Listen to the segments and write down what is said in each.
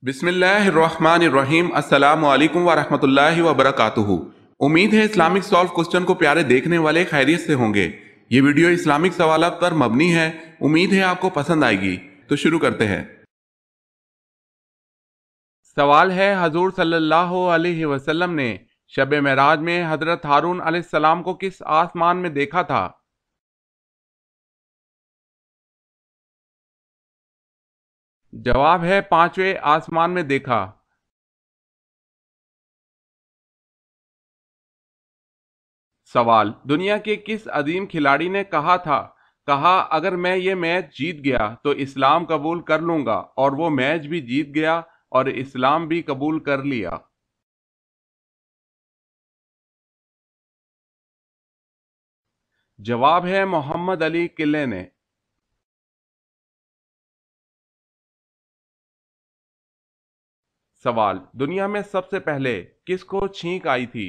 بسم اللہ الرحمن الرحیم۔ السلام علیکم ورحمۃ اللہ وبرکاتہ۔ امید ہے اسلامک سالو کوسچن کو پیارے دیکھنے والے خیریت سے ہوں گے۔ یہ ویڈیو اسلامک سوالات پر مبنی ہے، امید ہے آپ کو پسند آئے گی۔ تو شروع کرتے ہیں۔ سوال ہے، حضور صلی اللہ علیہ وسلم نے شب معراج میں حضرت ہارون علیہ السلام کو کس آسمان میں دیکھا تھا؟ جواب ہے پانچویں آسمان میں دیکھا۔ سوال، دنیا کے کس عظیم کھلاڑی نے کہا اگر میں یہ میچ جیت گیا تو اسلام قبول کر لوں گا، اور وہ میچ بھی جیت گیا اور اسلام بھی قبول کر لیا؟ جواب ہے محمد علی قلعہ نے۔ سوال، دنیا میں سب سے پہلے کس کو چھینک آئی تھی؟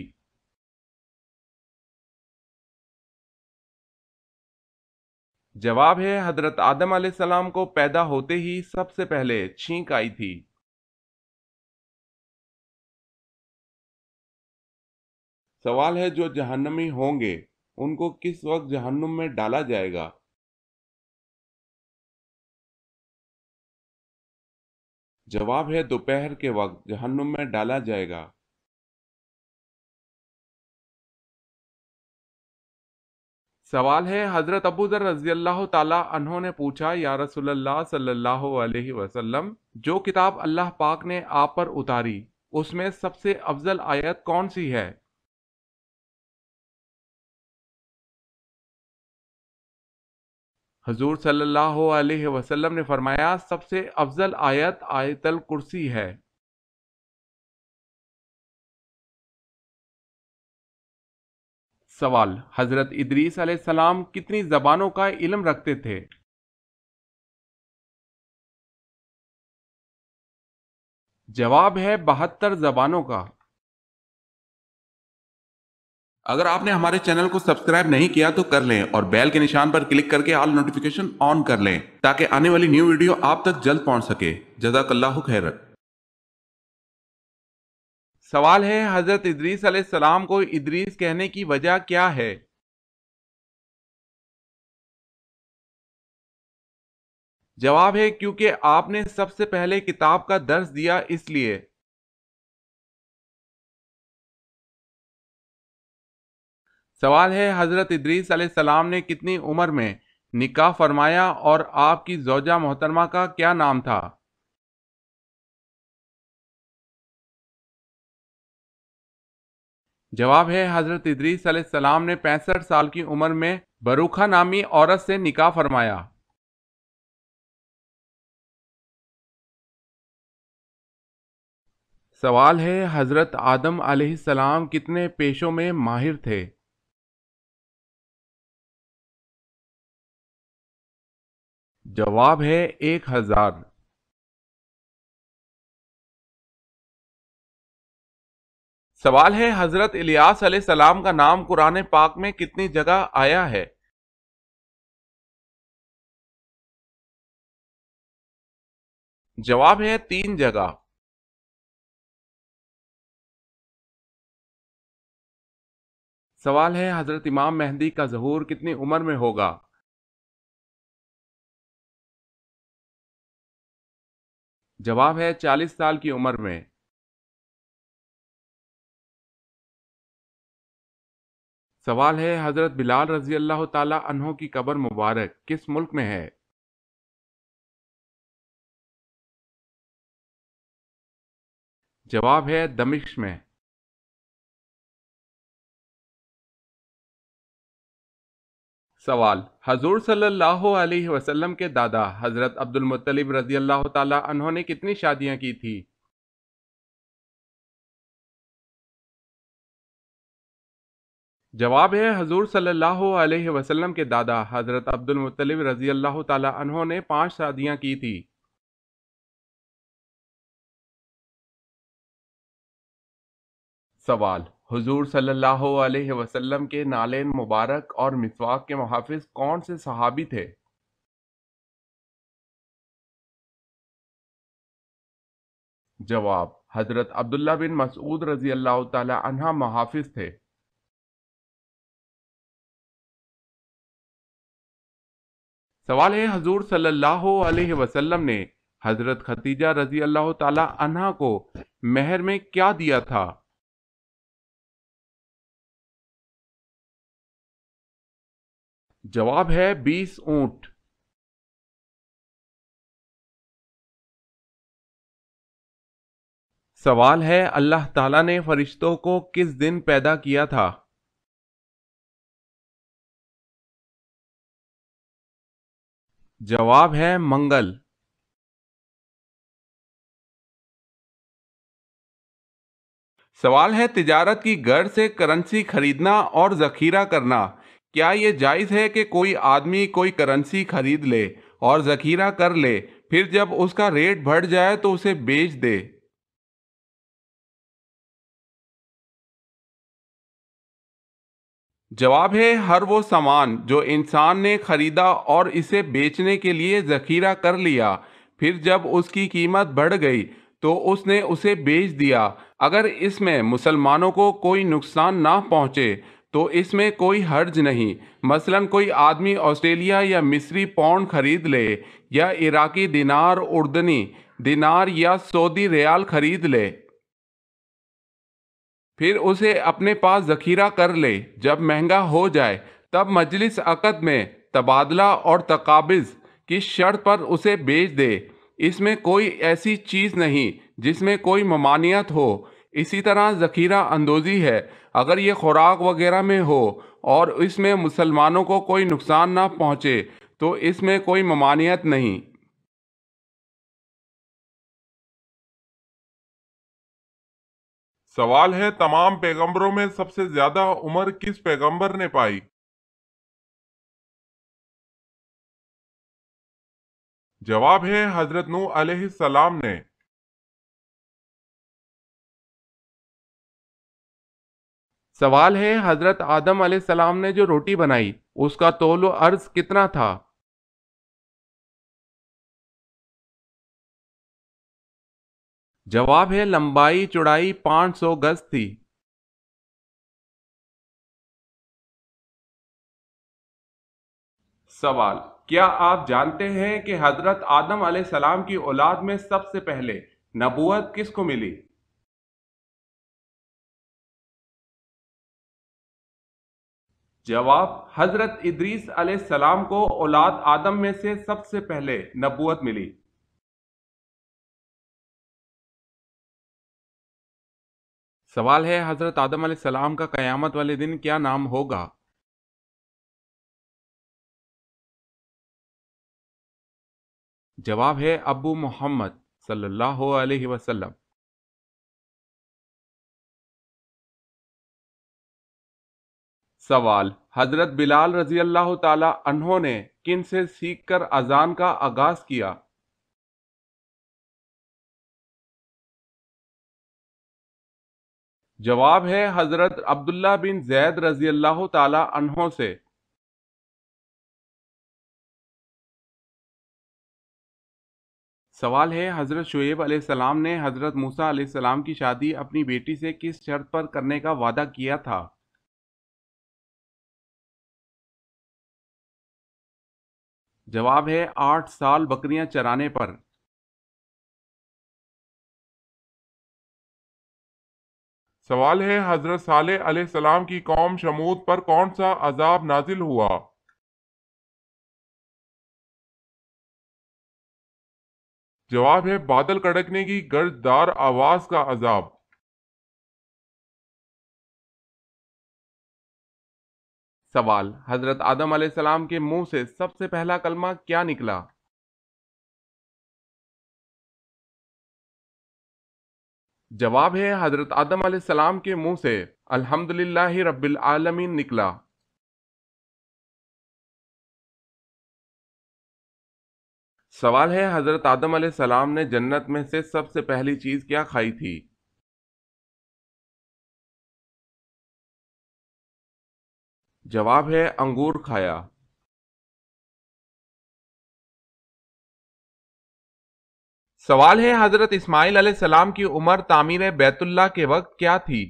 جواب ہے حضرت آدم علیہ السلام کو پیدا ہوتے ہی سب سے پہلے چھینک آئی تھی۔ سوال ہے، جو جہنمی ہوں گے ان کو کس وقت جہنم میں ڈالا جائے گا؟ جواب ہے دوپہر کے وقت جہنم میں ڈالا جائے گا۔ سوال ہے، حضرت ابو ذر رضی اللہ تعالی عنہ نے پوچھا، یا رسول اللہ صلی اللہ علیہ وسلم، جو کتاب اللہ پاک نے آپ پر اتاری اس میں سب سے افضل آیت کون سی ہے؟ حضور صلی اللہ علیہ وسلم نے فرمایا، سب سے افضل آیت آیت الکرسی ہے۔ سوال، حضرت ادریس علیہ السلام کتنی زبانوں کا علم رکھتے تھے؟ جواب ہے 72 زبانوں کا۔ اگر آپ نے ہمارے چینل کو سبسکرائب نہیں کیا تو کر لیں اور بیل کے نشان پر کلک کر کے آل نوٹیفیکیشن آن کر لیں تاکہ آنے والی نیو ویڈیو آپ تک جلد پہنچ سکے۔ جزاک اللہ خیر۔ سوال ہے، حضرت ادریس علیہ السلام کو ادریس کہنے کی وجہ کیا ہے؟ جواب ہے کیونکہ آپ نے سب سے پہلے کتاب کا درس دیا اس لیے۔ سوال ہے، حضرت ادریس علیہ السلام نے کتنی عمر میں نکاح فرمایا اور آپ کی زوجہ محترمہ کا کیا نام تھا؟ جواب ہے حضرت ادریس علیہ السلام نے 65 سال کی عمر میں بروخہ نامی عورت سے نکاح فرمایا۔ سوال ہے، حضرت آدم علیہ السلام کتنے پیشوں میں ماہر تھے؟ جواب ہے 1000۔ سوال ہے، حضرت الیاس علیہ السلام کا نام قرآن پاک میں کتنی جگہ آیا ہے؟ جواب ہے 3 جگہ۔ سوال ہے، حضرت امام مہدی کا ظہور کتنی عمر میں ہوگا؟ جواب ہے 40 سال کی عمر میں۔ سوال ہے، حضرت بلال رضی اللہ تعالی عنہ کی قبر مبارک کس ملک میں ہے؟ جواب ہے دمشق میں۔ سوال، حضور صلی اللہ علیہ وسلم کے دادا حضرت عبد المطلب رضی اللہ تعالی عنہ نے کتنی شادیاں کی تھی؟ جواب ہے حضور صلی اللہ علیہ وسلم کے دادا حضرت عبد المطلب رضی اللہ تعالی عنہ نے 5 شادیاں کی تھی۔ سوال، حضور صلی اللہ علیہ وسلم کے نالین مبارک اور مسواک کے محافظ کون سے صحابی تھے؟ جواب: حضرت عبداللہ بن مسعود رضی اللہ تعالی عنہ محافظ تھے۔ سوال ہے، حضور صلی اللہ علیہ وسلم نے حضرت خدیجہ رضی اللہ تعالی عنہ کو مہر میں کیا دیا تھا؟ جواب ہے 20 اونٹ۔ سوال ہے، اللہ تعالیٰ نے فرشتوں کو کس دن پیدا کیا تھا؟ جواب ہے منگل۔ سوال ہے، تجارت کی غرض سے کرنسی خریدنا اور ذخیرہ کرنا، کیا یہ جائز ہے کہ کوئی آدمی کوئی کرنسی خرید لے اور ذخیرہ کر لے، پھر جب اس کا ریٹ بڑھ جائے تو اسے بیچ دے؟ جواب ہے، ہر وہ سامان جو انسان نے خریدا اور اسے بیچنے کے لیے ذخیرہ کر لیا، پھر جب اس کی قیمت بڑھ گئی تو اس نے اسے بیچ دیا، اگر اس میں مسلمانوں کو کوئی نقصان نہ پہنچے تو اس میں کوئی حرج نہیں۔ مثلا کوئی آدمی آسٹریلیا یا مصری پاؤنڈ خرید لے، یا عراقی دینار، اردنی دینار یا سعودی ریال خرید لے، پھر اسے اپنے پاس ذخیرہ کر لے، جب مہنگا ہو جائے تب مجلس عقد میں تبادلہ اور تقابض کی شرط پر اسے بیچ دے۔ اس میں کوئی ایسی چیز نہیں جس میں کوئی ممانعت ہو۔ اسی طرح ذخیرہ اندوزی ہے، اگر یہ خوراک وغیرہ میں ہو اور اس میں مسلمانوں کو کوئی نقصان نہ پہنچے تو اس میں کوئی ممانعت نہیں۔ سوال ہے، تمام پیغمبروں میں سب سے زیادہ عمر کس پیغمبر نے پائی؟ جواب ہے حضرت نوح علیہ السلام نے۔ سوال ہے، حضرت آدم علیہ السلام نے جو روٹی بنائی اس کا طول و عرض کتنا تھا؟ جواب ہے، لمبائی چوڑائی 500 گز تھی۔ سوال: کیا آپ جانتے ہیں کہ حضرت آدم علیہ السلام کی اولاد میں سب سے پہلے نبوت کس کو ملی؟ جواب: حضرت ادریس علیہ السلام کو اولاد آدم میں سے سب سے پہلے نبوت ملی۔ سوال ہے، حضرت آدم علیہ السلام کا قیامت والے دن کیا نام ہوگا؟ جواب ہے ابو محمد صلی اللہ علیہ وسلم۔ سوال: حضرت بلال رضی اللہ تعالی عنہ نے کن سے سیکھ کر اذان کا آغاز کیا؟ جواب ہے حضرت عبداللہ بن زید رضی اللہ تعالی عنہ سے۔ سوال ہے، حضرت شعیب علیہ السلام نے حضرت موسیٰ علیہ السلام کی شادی اپنی بیٹی سے کس شرط پر کرنے کا وعدہ کیا تھا؟ جواب ہے 8 سال بکریاں چرانے پر۔ سوال ہے، حضرت صالح علیہ السلام کی قوم شمود پر کون سا عذاب نازل ہوا؟ جواب ہے بادل کڑکنے کی گرجدار آواز کا عذاب۔ سوال: حضرت آدم علیہ السلام کے منہ سے سب سے پہلا کلمہ کیا نکلا؟ جواب ہے حضرت آدم علیہ السلام کے منہ سے الحمدللہ رب العالمین نکلا۔ سوال ہے، حضرت آدم علیہ السلام نے جنت میں سے سب سے پہلی چیز کیا کھائی تھی؟ جواب ہے انگور کھایا۔ سوال ہے حضرت اسماعیل علیہ السلام کی عمر تعمیر بیت اللہ کے وقت کیا تھی؟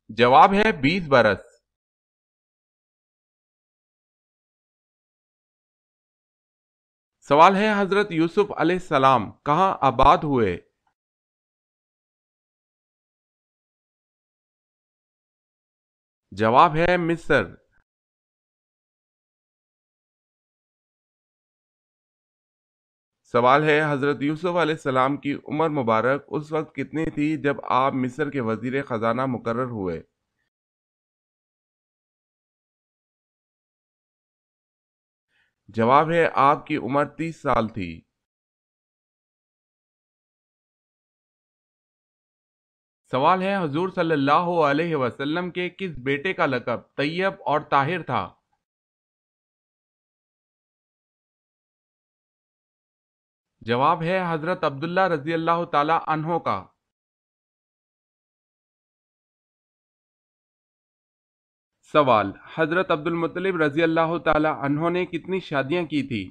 جواب ہے 20 برس۔ سوال ہے حضرت یوسف علیہ السلام کہاں آباد ہوئے؟ جواب ہے مصر۔ سوال ہے حضرت یوسف علیہ السلام کی عمر مبارک اس وقت کتنی تھی جب آپ مصر کے وزیر خزانہ مقرر ہوئے؟ جواب ہے آپ کی عمر 30 سال تھی۔ سوال ہے حضور صلی اللہ علیہ وسلم کے کس بیٹے کا لقب طیب اور طاہر تھا؟ جواب ہے حضرت عبداللہ رضی اللہ تعالی عنہ کا۔ سوال حضرت عبد المطلب رضی اللہ تعالی عنہ نے کتنی شادیاں کی تھی؟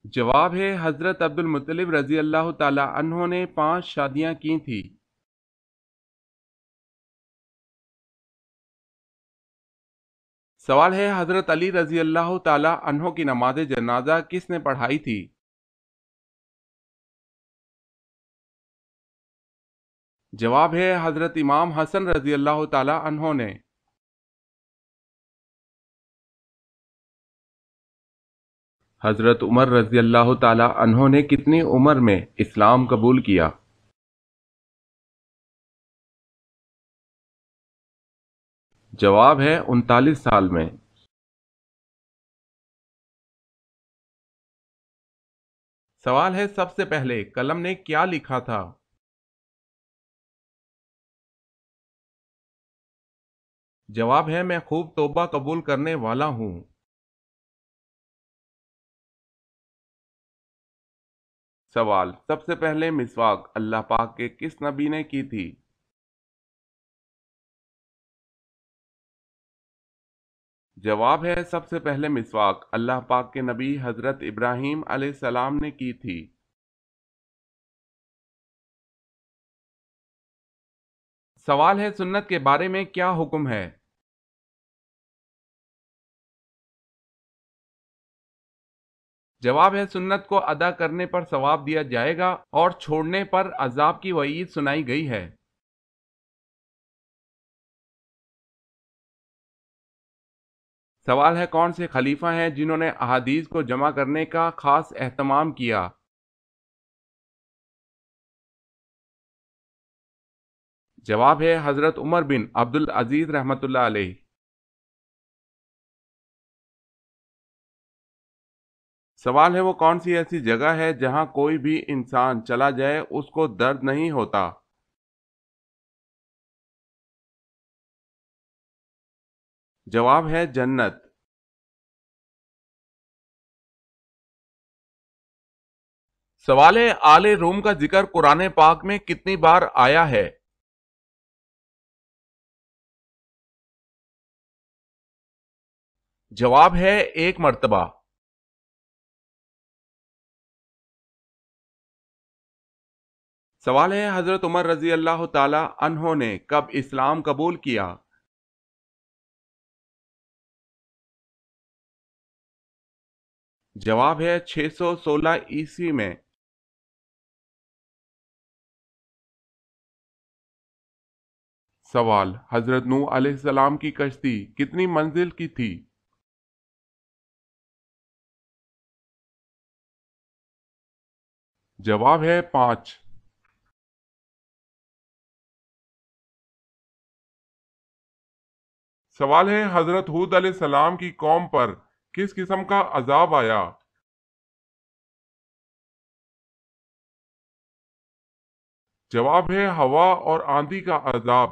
جواب ہے حضرت عبد المطلب رضی اللہ تعالی عنہ نے 5 شادیاں کی تھی۔ سوال ہے حضرت علی رضی اللہ تعالی عنہ کی نماز جنازہ کس نے پڑھائی تھی؟ جواب ہے حضرت امام حسن رضی اللہ تعالی عنہ نے۔ حضرت عمر رضی اللہ تعالی عنہ نے کتنی عمر میں اسلام قبول کیا؟ جواب ہے 39 سال میں۔ سوال ہے سب سے پہلے قلم نے کیا لکھا تھا؟ جواب ہے میں خوب توبہ قبول کرنے والا ہوں۔ سوال سب سے پہلے مسواک اللہ پاک کے کس نبی نے کی تھی؟ جواب ہے سب سے پہلے مسواک اللہ پاک کے نبی حضرت ابراہیم علیہ السلام نے کی تھی۔ سوال ہے سنت کے بارے میں کیا حکم ہے؟ جواب ہے سنت کو ادا کرنے پر ثواب دیا جائے گا اور چھوڑنے پر عذاب کی وعید سنائی گئی ہے۔ سوال ہے کون سے خلیفہ ہیں جنہوں نے احادیث کو جمع کرنے کا خاص اہتمام کیا؟ جواب ہے حضرت عمر بن عبد العزیز رحمۃ اللہ علیہ۔ سوال ہے وہ کون سی ایسی جگہ ہے جہاں کوئی بھی انسان چلا جائے اس کو درد نہیں ہوتا؟ جواب ہے جنت۔ سوال ہے آل روم کا ذکر قرآن پاک میں کتنی بار آیا ہے؟ جواب ہے 1 مرتبہ۔ سوال ہے حضرت عمر رضی اللہ تعالی عنہ نے کب اسلام قبول کیا؟ جواب ہے 616 عیسوی میں۔ سوال حضرت نوح علیہ السلام کی کشتی کتنی منزل کی تھی؟ جواب ہے 5۔ سوال ہے حضرت ہود علیہ السلام کی قوم پر کس قسم کا عذاب آیا؟ جواب ہے ہوا اور آندھی کا عذاب۔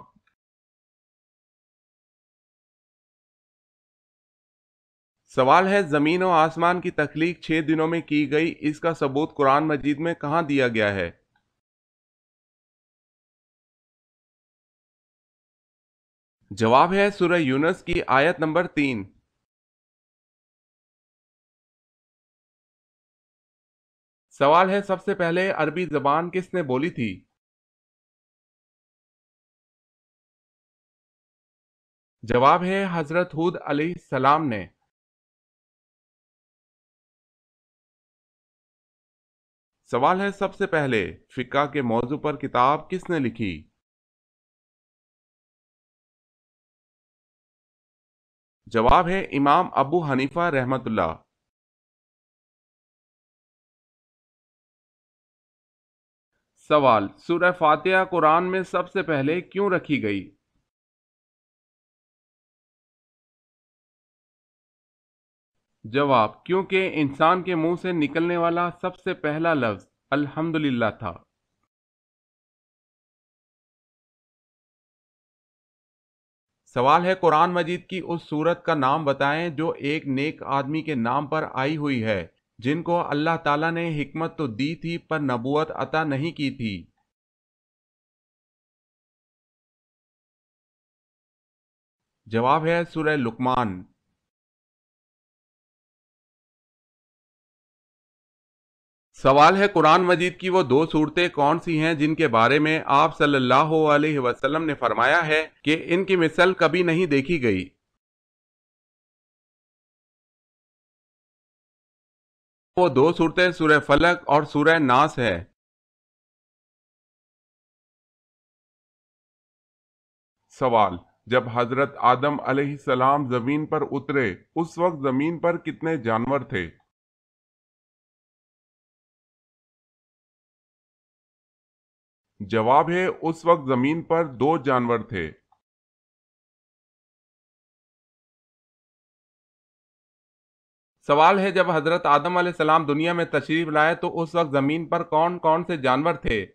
سوال ہے زمین و آسمان کی تخلیق 6 دنوں میں کی گئی، اس کا ثبوت قرآن مجید میں کہاں دیا گیا ہے؟ جواب ہے سورہ یونس کی آیت نمبر 3۔ سوال ہے سب سے پہلے عربی زبان کس نے بولی تھی؟ جواب ہے حضرت ہود علیہ السلام نے۔ سوال ہے سب سے پہلے فقہ کے موضوع پر کتاب کس نے لکھی؟ جواب ہے امام ابو حنیفہ رحمۃ اللہ۔ سوال سورہ فاتحہ قرآن میں سب سے پہلے کیوں رکھی گئی؟ جواب کیونکہ انسان کے منہ سے نکلنے والا سب سے پہلا لفظ الحمدللہ تھا۔ سوال ہے قرآن مجید کی اس سورت کا نام بتائیں جو ایک نیک آدمی کے نام پر آئی ہوئی ہے جن کو اللہ تعالیٰ نے حکمت تو دی تھی پر نبوت عطا نہیں کی تھی۔ جواب ہے سورہ لقمان۔ سوال ہے قرآن مجید کی وہ دو صورتیں کون سی ہیں جن کے بارے میں آپ صلی اللہ علیہ وسلم نے فرمایا ہے کہ ان کی مثل کبھی نہیں دیکھی گئی؟ وہ دو صورتیں سورہ فلق اور سورہ ناس ہے۔ سوال جب حضرت آدم علیہ السلام زمین پر اترے اس وقت زمین پر کتنے جانور تھے؟ جواب ہے اس وقت زمین پر 2 جانور تھے۔ سوال ہے جب حضرت آدم علیہ السلام دنیا میں تشریف لائے تو اس وقت زمین پر کون کون سے جانور تھے؟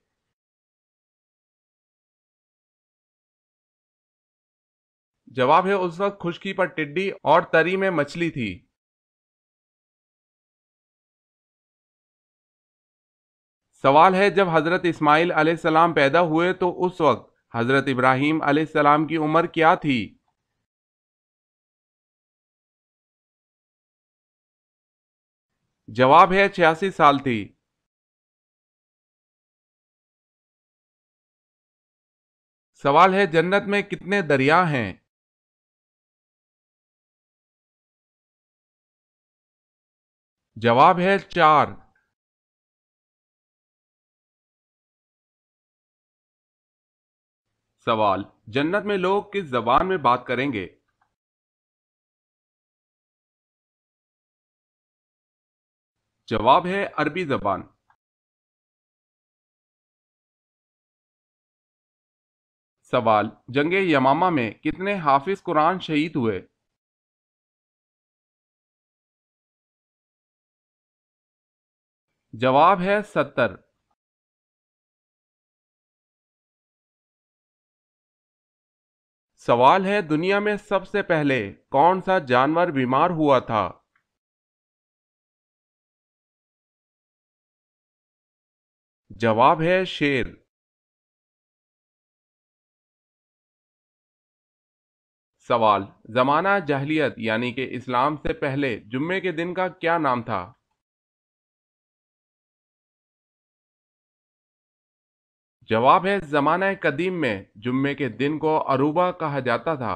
جواب ہے اس وقت خشکی پر ٹڈی اور تری میں مچھلی تھی۔ سوال ہے جب حضرت اسماعیل علیہ السلام پیدا ہوئے تو اس وقت حضرت ابراہیم علیہ السلام کی عمر کیا تھی؟ جواب ہے 86 سال تھی۔ سوال ہے جنت میں کتنے دریا ہیں؟ جواب ہے 4۔ سوال جنت میں لوگ کس زبان میں بات کریں گے؟ جواب ہے عربی زبان۔ سوال جنگ یمامہ میں کتنے حافظ قرآن شہید ہوئے؟ جواب ہے 70۔ سوال ہے دنیا میں سب سے پہلے کون سا جانور بیمار ہوا تھا؟ جواب ہے شیر۔ سوال زمانہ جاہلیت یعنی کہ اسلام سے پہلے جمعے کے دن کا کیا نام تھا؟ جواب ہے زمانہ قدیم میں جمعے کے دن کو عروبہ کہا جاتا تھا۔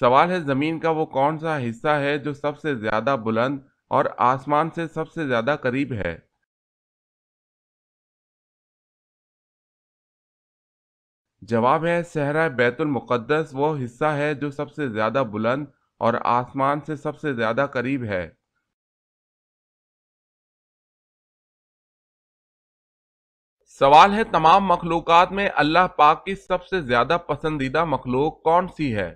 سوال ہے زمین کا وہ کون سا حصہ ہے جو سب سے زیادہ بلند اور آسمان سے سب سے زیادہ قریب ہے؟ جواب ہے صحرا بیت المقدس وہ حصہ ہے جو سب سے زیادہ بلند اور آسمان سے سب سے زیادہ قریب ہے۔ سوال ہے تمام مخلوقات میں اللہ پاک کی سب سے زیادہ پسندیدہ مخلوق کون سی ہے؟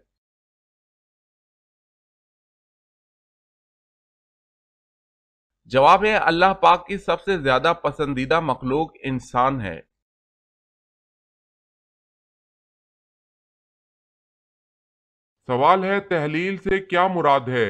جواب ہے اللہ پاک کی سب سے زیادہ پسندیدہ مخلوق انسان ہے۔ سوال ہے تحلیل سے کیا مراد ہے؟